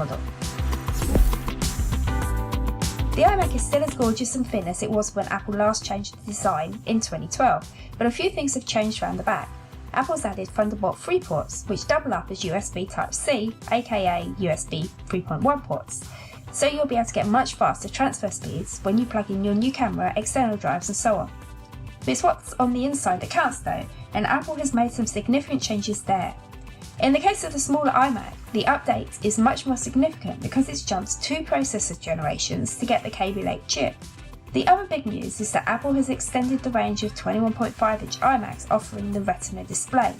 model. The iMac is still as gorgeous and thin as it was when Apple last changed the design in 2012, but a few things have changed around the back. Apple's added Thunderbolt 3 ports, which double up as USB Type-C, aka USB 3.1 ports, so you'll be able to get much faster transfer speeds when you plug in your new camera, external drives and so on. But it's what's on the inside that counts though, and Apple has made some significant changes there. In the case of the smaller iMac, the update is much more significant because it's jumped 2 processor generations to get the Kaby Lake chip. The other big news is that Apple has extended the range of 21.5-inch iMacs offering the Retina display.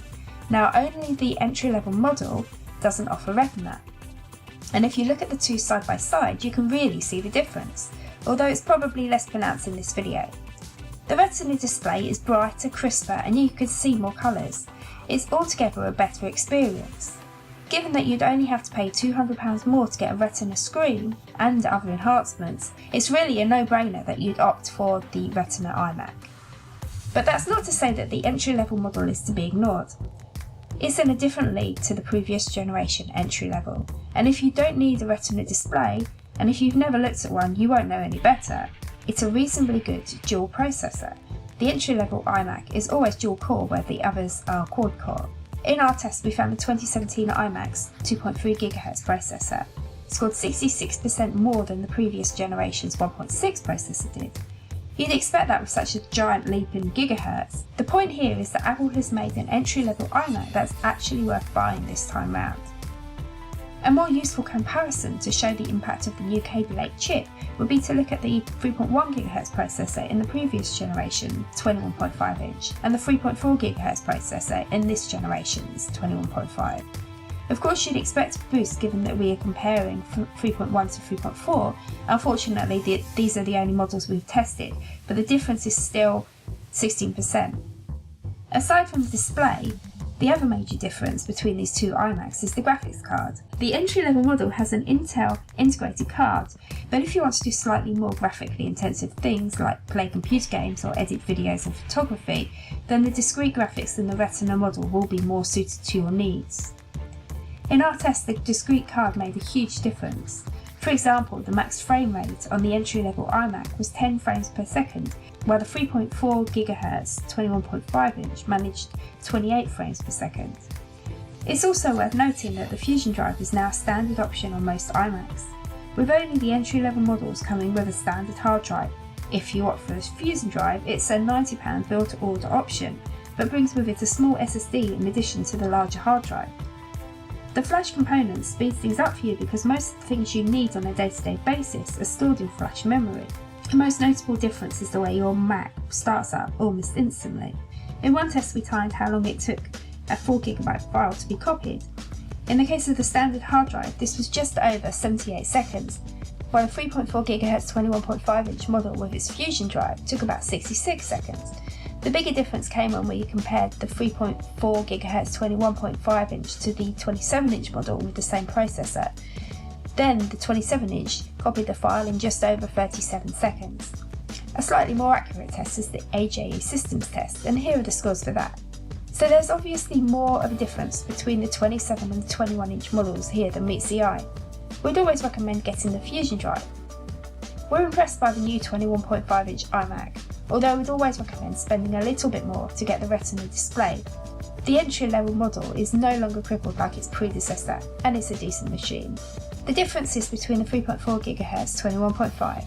Now only the entry-level model doesn't offer Retina. And if you look at the two side by side, you can really see the difference, although it's probably less pronounced in this video. The Retina display is brighter, crisper, and you can see more colours. It's altogether a better experience. Given that you'd only have to pay £200 more to get a Retina screen and other enhancements, it's really a no-brainer that you'd opt for the Retina iMac. But that's not to say that the entry-level model is to be ignored. It's in a different league to the previous generation entry-level, and if you don't need a Retina display, and if you've never looked at one you won't know any better, it's a reasonably good dual processor. The entry-level iMac is always dual-core where the others are quad-core. In our test, we found the 2017 iMac's 2.3 GHz processor scored 66% more than the previous generation's 1.6 processor did. You'd expect that with such a giant leap in gigahertz. The point here is that Apple has made an entry-level iMac that's actually worth buying this time round. A more useful comparison to show the impact of the new Kaby Lake chip would be to look at the 3.1 GHz processor in the previous generation 21.5-inch and the 3.4 GHz processor in this generation's 21.5. Of course you'd expect a boost given that we are comparing 3.1 to 3.4. Unfortunately these are the only models we've tested, but the difference is still 16%. Aside from the display, the other major difference between these two iMacs is the graphics card. The entry-level model has an Intel integrated card, but if you want to do slightly more graphically intensive things like play computer games or edit videos and photography, then the discrete graphics in the Retina model will be more suited to your needs. In our test, the discrete card made a huge difference. For example, the max frame rate on the entry-level iMac was 10 frames per second, while the 3.4 GHz 21.5-inch managed 28 frames per second. It's also worth noting that the Fusion drive is now a standard option on most iMacs, with only the entry-level models coming with a standard hard drive. If you opt for the Fusion drive, it's a £90 build-to-order option, but brings with it a small SSD in addition to the larger hard drive. The flash component speeds things up for you because most of the things you need on a day-to-day basis are stored in flash memory. The most notable difference is the way your Mac starts up almost instantly. In one test we timed how long it took a 4GB file to be copied. In the case of the standard hard drive, this was just over 78 seconds, while the 3.4 GHz 21.5-inch model with its Fusion drive took about 66 seconds. The bigger difference came when we compared the 3.4 GHz 21.5-inch to the 27-inch model with the same processor. Then the 27-inch copied the file in just over 37 seconds. A slightly more accurate test is the AJE Systems test, and here are the scores for that. So there's obviously more of a difference between the 27 and the 21-inch models here than meets the eye. We'd always recommend getting the Fusion drive. We're impressed by the new 21.5-inch iMac, although we'd always recommend spending a little bit more to get the Retina display. The entry-level model is no longer crippled like its predecessor, and it's a decent machine. The differences between the 3.4 GHz 21.5